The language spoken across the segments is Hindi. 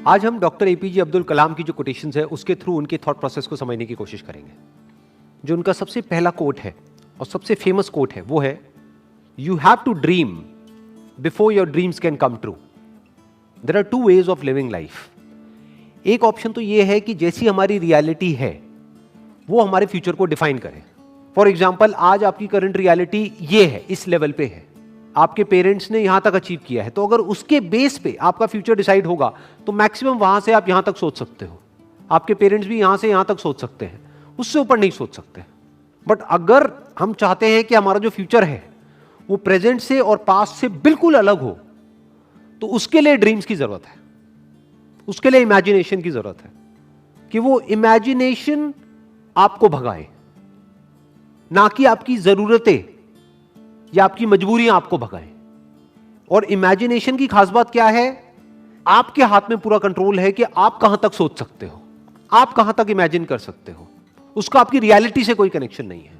आज हम डॉक्टर एपीजे अब्दुल कलाम की जो कोटेशंस है उसके थ्रू उनके थॉट प्रोसेस को समझने की कोशिश करेंगे। जो उनका सबसे पहला कोट है और सबसे फेमस कोट है वो है, you have to dream before your dreams can come true. There are two ways of living life. एक ऑप्शन तो ये है कि जैसी हमारी रियलिटी है वो हमारे फ्यूचर को डिफाइन करे। फॉर एग्जाम्पल, आज आपकी करंट रियलिटी ये है, इस लेवल पे है, आपके पेरेंट्स ने यहां तक अचीव किया है, तो अगर उसके बेस पे आपका फ्यूचर डिसाइड होगा तो मैक्सिमम वहां से आप यहां तक सोच सकते हो। आपके पेरेंट्स भी यहां से यहां तक सोच सकते हैं, उससे ऊपर नहीं सोच सकते। बट अगर हम चाहते हैं कि हमारा जो फ्यूचर है वो प्रेजेंट से और पास्ट से बिल्कुल अलग हो, तो उसके लिए ड्रीम्स की जरूरत है, उसके लिए इमेजिनेशन की जरूरत है कि वो इमेजिनेशन आपको भगाए, ना कि आपकी जरूरतें या आपकी मजबूरियां आपको भगाएं। और इमेजिनेशन की खास बात क्या है, आपके हाथ में पूरा कंट्रोल है कि आप कहां तक सोच सकते हो, आप कहां तक इमेजिन कर सकते हो। उसका आपकी रियलिटी से कोई कनेक्शन नहीं है।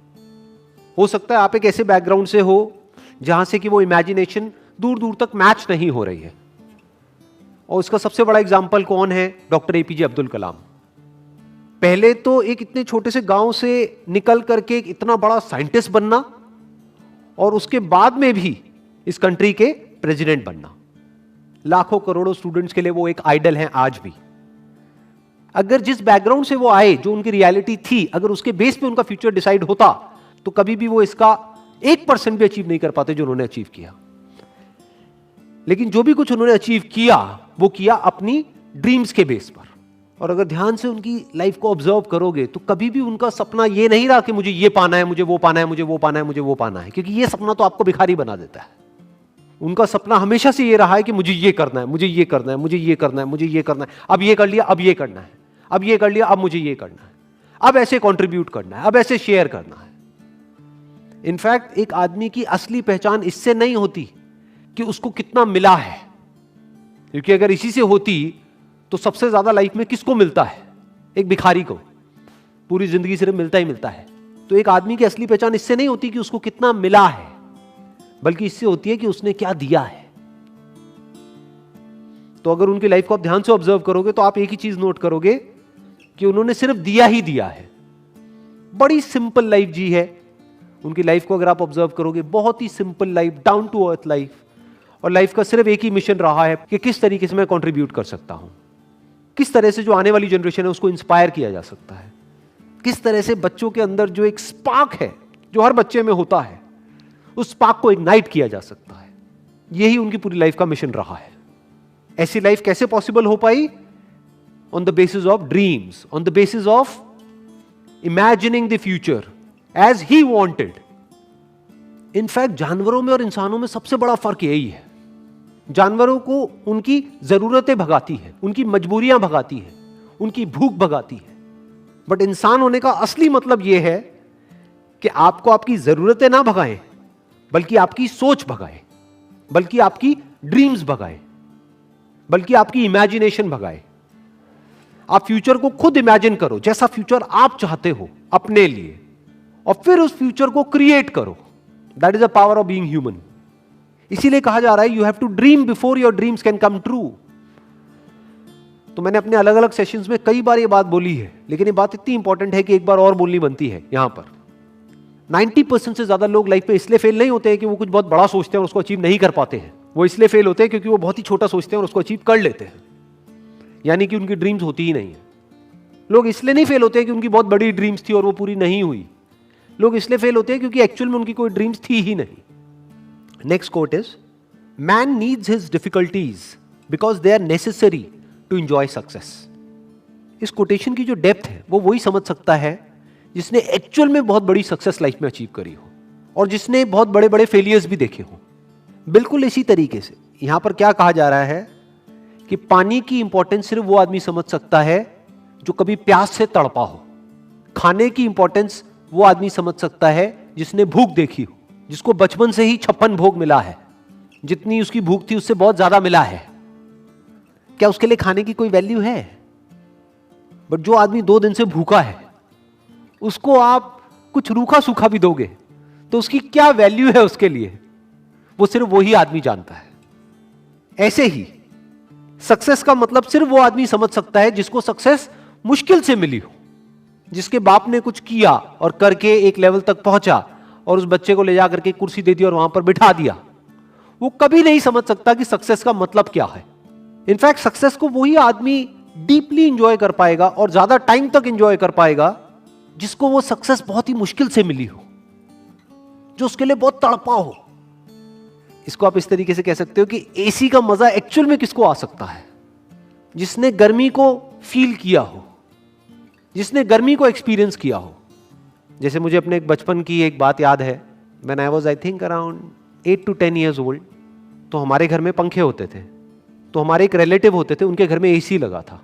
हो सकता है आप एक ऐसे बैकग्राउंड से हो जहां से कि वो इमेजिनेशन दूर दूर तक मैच नहीं हो रही है। और इसका सबसे बड़ा एग्जाम्पल कौन है? Doctor APJ Abdul Kalam. पहले तो एक इतने छोटे से गांव से निकल करके एक इतना बड़ा साइंटिस्ट बनना, और उसके बाद में भी इस कंट्री के प्रेसिडेंट बनना। लाखों करोड़ों स्टूडेंट्स के लिए वो एक आइडल हैं आज भी। अगर जिस बैकग्राउंड से वो आए, जो उनकी रियलिटी थी, अगर उसके बेस पे उनका फ्यूचर डिसाइड होता तो कभी भी वो इसका 1% भी अचीव नहीं कर पाते जो उन्होंने अचीव किया। लेकिन जो भी कुछ उन्होंने अचीव किया वो किया अपनी ड्रीम्स के बेस पर। और अगर ध्यान से उनकी लाइफ को ऑब्जर्व करोगे तो कभी भी उनका सपना ये नहीं रहा कि मुझे ये पाना है, मुझे वो पाना है, मुझे वो पाना है, मुझे वो पाना है, क्योंकि ये सपना तो आपको भिखारी बना देता है। उनका सपना हमेशा से ये रहा है कि मुझे ये करना है, मुझे ये करना है, मुझे ये करना है, मुझे ये करना है, अब ये कर लिया, अब ये करना है, अब ये कर लिया, अब मुझे ये करना है, अब ऐसे कॉन्ट्रीब्यूट करना है, अब ऐसे शेयर करना है। इनफैक्ट एक आदमी की असली पहचान इससे नहीं होती कि उसको कितना मिला है, क्योंकि अगर इसी से होती तो सबसे ज्यादा लाइफ में किसको मिलता है? एक भिखारी को पूरी जिंदगी सिर्फ मिलता ही मिलता है। तो एक आदमी की असली पहचान इससे नहीं होती कि उसको कितना मिला है, बल्कि इससे होती है कि उसने क्या दिया है। तो अगर उनकी लाइफ को आप ध्यान से ऑब्जर्व करोगे तो आप एक ही चीज नोट करोगे कि उन्होंने सिर्फ दिया ही दिया है। बड़ी सिंपल लाइफ जी है उनकी लाइफ को अगर आप ऑब्जर्व करोगे, बहुत ही simple life, down to earth life. और लाइफ का सिर्फ एक ही मिशन रहा है कि किस तरीके से मैं कंट्रीब्यूट कर सकता हूं, किस तरह से जो आने वाली जनरेशन है उसको इंस्पायर किया जा सकता है, किस तरह से बच्चों के अंदर जो एक स्पार्क है जो हर बच्चे में होता है उस स्पार्क को इग्नाइट किया जा सकता है। यही उनकी पूरी लाइफ का मिशन रहा है। ऐसी लाइफ कैसे पॉसिबल हो पाई? On the basis of dreams, on the basis of imagining the future as he wanted. In fact जानवरों में और इंसानों में सबसे बड़ा फर्क यही है। जानवरों को उनकी जरूरतें भगाती है, उनकी मजबूरियां भगाती है, उनकी भूख भगाती है। बट इंसान होने का असली मतलब यह है कि आपको आपकी जरूरतें ना भगाएं, बल्कि आपकी सोच भगाए, बल्कि आपकी ड्रीम्स भगाए, बल्कि आपकी इमेजिनेशन भगाए। आप फ्यूचर को खुद इमेजिन करो, जैसा फ्यूचर आप चाहते हो अपने लिए, और फिर उस फ्यूचर को क्रिएट करो। That is the power of being human. इसीलिए कहा जा रहा है you have to dream before your dreams can come true. तो मैंने अपने अलग अलग सेशंस में कई बार ये बात बोली है, लेकिन ये बात इतनी इंपॉर्टेंट है कि एक बार और बोलनी बनती है यहां पर। 90% से ज्यादा लोग लाइफ में इसलिए फेल नहीं होते हैं कि वो कुछ बहुत बड़ा सोचते हैं और उसको अचीव नहीं कर पाते हैं। वो इसलिए फेल होते हैं क्योंकि वो बहुत ही छोटा सोचते हैं और उसको अचीव कर लेते हैं, यानी कि उनकी ड्रीम्स होती ही नहीं है। लोग इसलिए नहीं फेल होते हैं कि उनकी बहुत बड़ी ड्रीम्स थी और वो पूरी नहीं हुई। लोग इसलिए फेल होते हैं क्योंकि एक्चुअल में उनकी कोई ड्रीम्स थी ही नहीं। Next quote is, man needs his difficulties because they are necessary to enjoy success. इस कोटेशन की जो डेप्थ है वो वही समझ सकता है जिसने एक्चुअल में बहुत बड़ी सक्सेस लाइफ में अचीव करी हो और जिसने बहुत बड़े बड़े फेलियर्स भी देखे हो। बिल्कुल इसी तरीके से यहां पर क्या कहा जा रहा है कि पानी की इंपॉर्टेंस सिर्फ वो आदमी समझ सकता है जो कभी प्यास से तड़पा हो। खाने की इंपॉर्टेंस वो आदमी समझ सकता है जिसने भूख देखी हो, जिसको बचपन से ही 56 भोग मिला है, जितनी उसकी भूख थी उससे बहुत ज्यादा मिला है। क्या उसके लिए खाने की कोई वैल्यू है? बट जो आदमी 2 दिन से भूखा है उसको आप कुछ रूखा सूखा भी दोगे तो उसकी क्या वैल्यू है उसके लिए, वो सिर्फ वही आदमी जानता है। ऐसे ही सक्सेस का मतलब सिर्फ वो आदमी समझ सकता है जिसको सक्सेस मुश्किल से मिली हो, जिसके बाप ने कुछ किया और करके एक लेवल तक पहुंचा और उस बच्चे को ले जा करके कुर्सी दे दी और वहां पर बिठा दिया। वो कभी नहीं समझ सकता कि सक्सेस का मतलब क्या है। इनफैक्ट सक्सेस को वही आदमी डीपली इंजॉय कर पाएगा और ज्यादा टाइम तक इंजॉय कर पाएगा जिसको वो सक्सेस बहुत ही मुश्किल से मिली हो, जो उसके लिए बहुत तड़पा हो। इसको आप इस तरीके से कह सकते हो कि एसी का मजा एक्चुअल में किसको आ सकता है? जिसने गर्मी को फील किया हो, जिसने गर्मी को एक्सपीरियंस किया हो। जैसे मुझे अपने एक बचपन की एक बात याद है, when I was I think around 8 to 10 years old, तो हमारे घर में पंखे होते थे। तो हमारे एक रिलेटिव होते थे, उनके घर में एसी लगा था।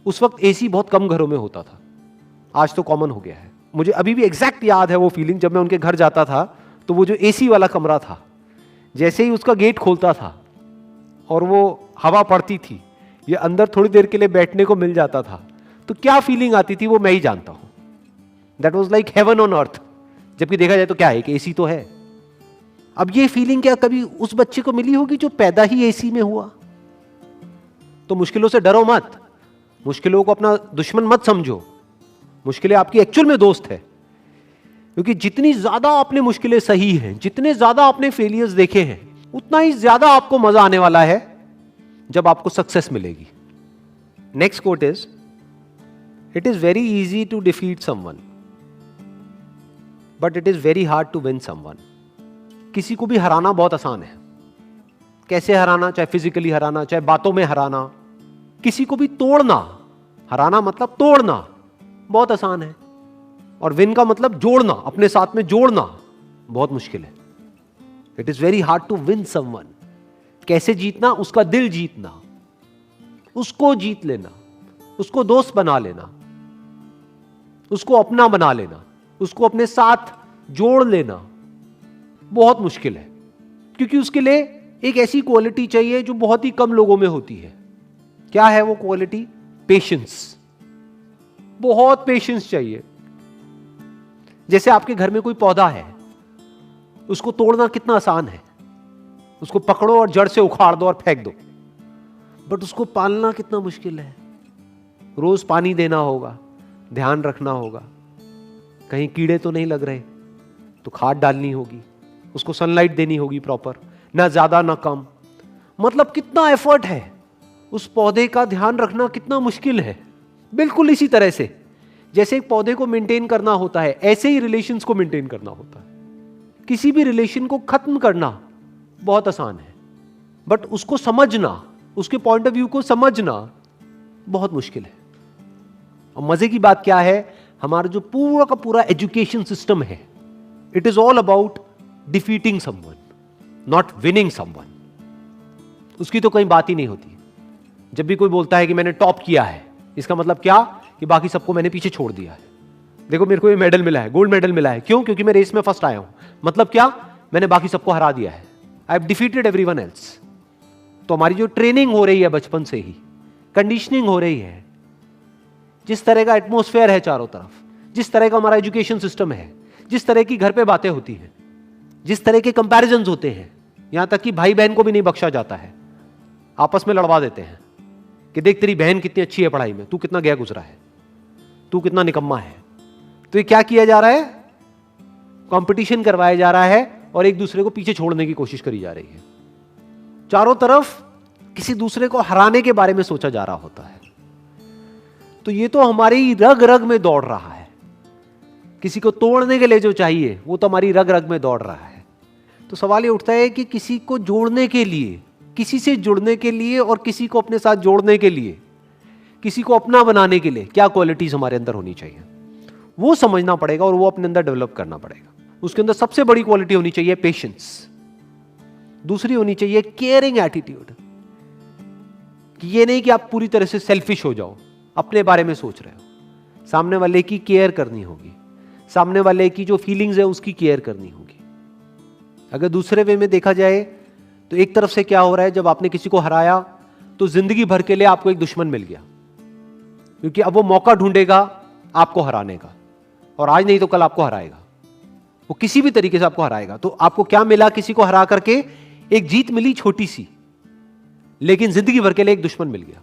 उस वक्त एसी बहुत कम घरों में होता था, आज तो कॉमन हो गया है। मुझे अभी भी एग्जैक्ट याद है वो फीलिंग, जब मैं उनके घर जाता था तो वो जो एसी वाला कमरा था, जैसे ही उसका गेट खोलता था और वो हवा पड़ती थी, ये अंदर थोड़ी देर के लिए बैठने को मिल जाता था, तो क्या फीलिंग आती थी वो मैं ही जानता हूं। That was like heaven on earth. जबकि देखा जाए तो क्या है कि एसी तो है। अब ये फीलिंग क्या कभी उस बच्चे को मिली होगी जो पैदा ही एसी में हुआ? तो मुश्किलों से डरो मत, मुश्किलों को अपना दुश्मन मत समझो। मुश्किलें आपकी एक्चुअल में दोस्त है, क्योंकि जितनी ज्यादा आपने मुश्किलें सही हैं, जितने ज्यादा आपने फेलियर्स देखे हैं, उतना ही ज्यादा आपको मजा आने वाला है जब आपको सक्सेस मिलेगी। Next quote is, it is very easy to defeat someone but it is very hard to win someone. किसी को भी हराना बहुत आसान है। कैसे हराना? चाहे फिजिकली हराना, चाहे बातों में हराना। किसी को भी तोड़ना, हराना मतलब तोड़ना, बहुत आसान है। और विन का मतलब जोड़ना, अपने साथ में जोड़ना बहुत मुश्किल है। It is very hard to win someone. कैसे जीतना? उसका दिल जीतना, उसको जीत लेना, उसको दोस्त बना लेना, उसको अपना बना लेना, उसको अपने साथ जोड़ लेना बहुत मुश्किल है। क्योंकि उसके लिए एक ऐसी क्वालिटी चाहिए जो बहुत ही कम लोगों में होती है। क्या है वो क्वालिटी? पेशेंस। बहुत पेशेंस चाहिए। जैसे आपके घर में कोई पौधा है, उसको तोड़ना कितना आसान है। उसको पकड़ो और जड़ से उखाड़ दो और फेंक दो, बट उसको पालना कितना मुश्किल है। रोज पानी देना होगा, ध्यान रखना होगा, कहीं कीड़े तो नहीं लग रहे, तो खाद डालनी होगी, उसको सनलाइट देनी होगी प्रॉपर, ना ज्यादा ना कम। मतलब कितना एफर्ट है। उस पौधे का ध्यान रखना कितना मुश्किल है। बिल्कुल इसी तरह से जैसे एक पौधे को मेंटेन करना होता है, ऐसे ही रिलेशंस को मेंटेन करना होता है। किसी भी रिलेशन को खत्म करना बहुत आसान है, बट उसको समझना, उसके पॉइंट ऑफ व्यू को समझना बहुत मुश्किल है। और मजे की बात क्या है, हमारा जो पूरा का पूरा एजुकेशन सिस्टम है, it is all about defeating someone, not winning someone. उसकी तो कोई बात ही नहीं होती। जब भी कोई बोलता है कि मैंने टॉप किया है, इसका मतलब क्या? कि बाकी सबको मैंने पीछे छोड़ दिया है। देखो मेरे को ये मेडल मिला है, गोल्ड मेडल मिला है। क्यों? क्योंकि मैं रेस में फर्स्ट आया हूं। मतलब क्या? मैंने बाकी सबको हरा दिया है। I have defeated everyone else. तो हमारी जो ट्रेनिंग हो रही है बचपन से ही, कंडीशनिंग हो रही है, जिस तरह का एटमोस्फेयर है चारों तरफ, जिस तरह का हमारा एजुकेशन सिस्टम है, जिस तरह की घर पे बातें होती हैं, जिस तरह के कंपैरिजंस होते हैं, यहां तक कि भाई बहन को भी नहीं बख्शा जाता है, आपस में लड़वा देते हैं कि देख तेरी बहन कितनी अच्छी है पढ़ाई में, तू कितना गया गुजरा है, तू कितना निकम्मा है। तो ये क्या किया जा रहा है? कंपटीशन करवाया जा रहा है और एक दूसरे को पीछे छोड़ने की कोशिश करी जा रही है। चारों तरफ किसी दूसरे को हराने के बारे में सोचा जा रहा होता है। तो ये तो हमारी रग रग में दौड़ रहा है। किसी को तोड़ने के लिए जो चाहिए वो तो हमारी रग रग में दौड़ रहा है। तो सवाल ये उठता है कि किसी को जोड़ने के लिए, किसी से जुड़ने के लिए और किसी को अपने साथ जोड़ने के लिए, किसी को अपना बनाने के लिए क्या क्वालिटीज हमारे अंदर होनी चाहिए, वो समझना पड़ेगा और वो अपने अंदर डेवलप करना पड़ेगा। उसके अंदर सबसे बड़ी क्वालिटी होनी चाहिए पेशेंस। दूसरी होनी चाहिए केयरिंग एटीट्यूड, कि ये नहीं कि आप पूरी तरह से सेल्फिश हो जाओ, अपने बारे में सोच रहे हो। सामने वाले की केयर करनी होगी, सामने वाले की जो फीलिंग्स है उसकी केयर करनी होगी। अगर दूसरे वे में देखा जाए तो एक तरफ से क्या हो रहा है, जब आपने किसी को हराया तो जिंदगी भर के लिए आपको एक दुश्मन मिल गया, क्योंकि अब वो मौका ढूंढेगा आपको हराने का, और आज नहीं तो कल आपको हराएगा। वो किसी भी तरीके से आपको हराएगा। तो आपको क्या मिला? किसी को हरा करके एक जीत मिली छोटी सी, लेकिन जिंदगी भर के लिए एक दुश्मन मिल गया।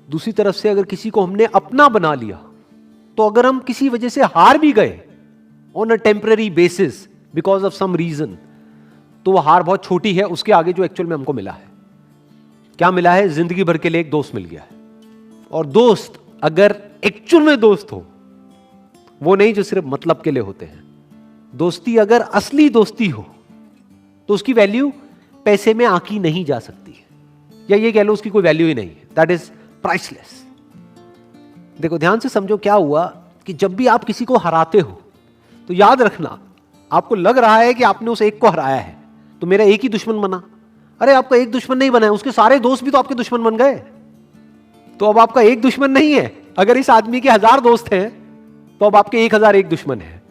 दूसरी तरफ से अगर किसी को हमने अपना बना लिया, तो अगर हम किसी वजह से हार भी गए on a temporary basis because of some reason, तो वो हार बहुत छोटी है उसके आगे जो एक्चुअल में हमको मिला है। क्या मिला है? जिंदगी भर के लिए एक दोस्त मिल गया है। और दोस्त अगर एक्चुअल में दोस्त हो, वो नहीं जो सिर्फ मतलब के लिए होते हैं, दोस्ती अगर असली दोस्ती हो तो उसकी वैल्यू पैसे में आंकी नहीं जा सकती है, या ये कह लो उसकी कोई वैल्यू ही नहीं है। That is priceless. देखो ध्यान से समझो क्या हुआ कि जब भी आप किसी को हराते हो तो याद रखना, आपको लग रहा है कि आपने उस एक को हराया है तो मेरा एक ही दुश्मन बना। अरे आपका एक दुश्मन नहीं बना है, उसके सारे दोस्त भी तो आपके दुश्मन बन गए। तो अब आपका एक दुश्मन नहीं है। अगर इस आदमी के 1000 दोस्त हैं तो अब आपके 1001 दुश्मन है।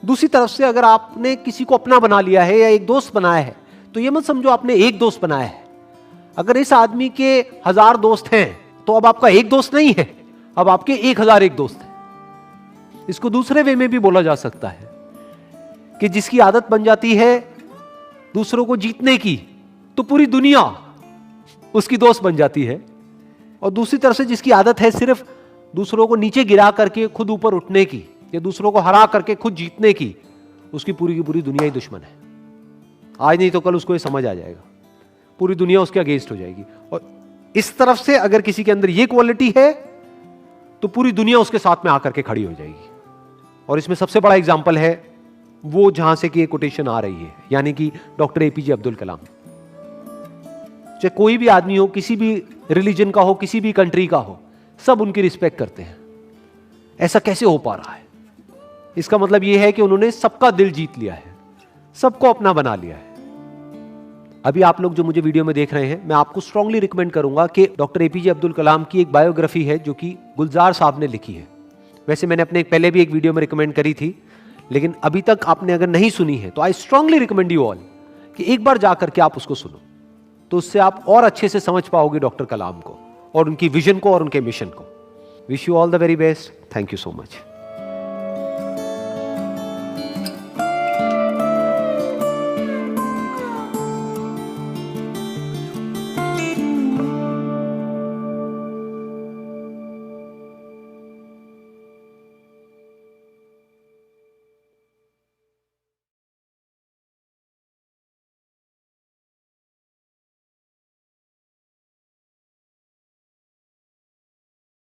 दूसरी तरफ से अगर आपने किसी को अपना बना लिया है या एक दोस्त बनाया है, तो यह मत समझो आपने एक दोस्त बनाया है। अगर इस आदमी के 1000 दोस्त हैं तो अब आपका एक दोस्त नहीं है, अब आपके 1001 दोस्त हैं। इसको दूसरे वे में भी बोला जा सकता है कि जिसकी आदत बन जाती है दूसरों को जीतने की, तो पूरी दुनिया उसकी दोस्त बन जाती है। और दूसरी तरफ से जिसकी आदत है सिर्फ दूसरों को नीचे गिरा करके खुद ऊपर उठने की, या दूसरों को हरा करके खुद जीतने की, उसकी पूरी की पूरी दुनिया ही दुश्मन है। आज नहीं तो कल उसको ये समझ आ जाएगा, पूरी दुनिया उसके अगेंस्ट हो जाएगी। और इस तरफ से अगर किसी के अंदर ये क्वालिटी है तो पूरी दुनिया उसके साथ में आकर के खड़ी हो जाएगी। और इसमें सबसे बड़ा एग्जाम्पल है वो जहां से कि ये कोटेशन आ रही है, यानी कि डॉक्टर एपीजे अब्दुल कलाम। चाहे कोई भी आदमी हो, किसी भी रिलीजन का हो, किसी भी कंट्री का हो, सब उनकी रिस्पेक्ट करते हैं। ऐसा कैसे हो पा रहा है? इसका मतलब यह है कि उन्होंने सबका दिल जीत लिया है, सबको अपना बना लिया है। अभी आप लोग जो मुझे वीडियो में देख रहे हैं, मैं आपको स्ट्रांगली रिकमेंड करूंगा कि डॉक्टर एपीजे अब्दुल कलाम की एक बायोग्राफी है जो कि गुलजार साहब ने लिखी है। वैसे मैंने अपने पहले भी एक वीडियो में रिकमेंड करी थी, लेकिन अभी तक आपने अगर नहीं सुनी है तो I strongly recommend you all कि एक बार जाकर के आप उसको सुनो, तो उससे आप और अच्छे से समझ पाओगे डॉक्टर कलाम को और उनकी विजन को और उनके मिशन को। Wish you all the very best. Thank you so much.